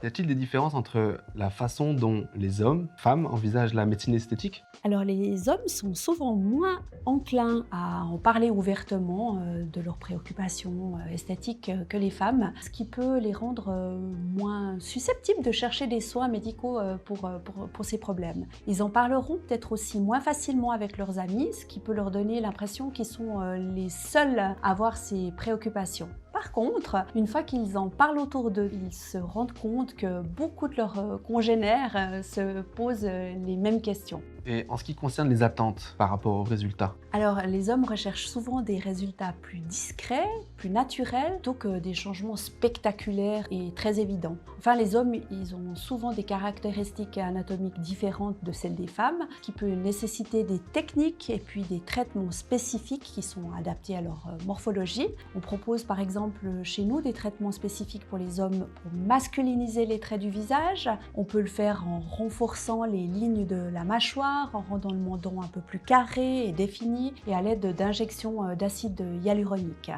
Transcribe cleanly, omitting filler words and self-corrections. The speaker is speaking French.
Y a-t-il des différences entre la façon dont les hommes, femmes, envisagent la médecine esthétique? Alors les hommes sont souvent moins enclins à en parler ouvertement de leurs préoccupations esthétiques que les femmes, ce qui peut les rendre moins susceptibles de chercher des soins médicaux pour ces problèmes. Ils en parleront peut-être aussi moins facilement avec leurs amis, ce qui peut leur donner l'impression qu'ils sont les seuls à avoir ces préoccupations. Par contre, une fois qu'ils en parlent autour d'eux, ils se rendent compte que beaucoup de leurs congénères se posent les mêmes questions. Et en ce qui concerne les attentes par rapport aux résultats? Alors, les hommes recherchent souvent des résultats plus discrets, plus naturels, plutôt que des changements spectaculaires et très évidents. Enfin, les hommes, ils ont souvent des caractéristiques anatomiques différentes de celles des femmes, ce qui peut nécessiter des techniques et puis des traitements spécifiques qui sont adaptés à leur morphologie. On propose par exemple chez nous des traitements spécifiques pour les hommes pour masculiniser les traits du visage. On peut le faire en renforçant les lignes de la mâchoire, en rendant le menton un peu plus carré et défini, et à l'aide d'injections d'acide hyaluronique.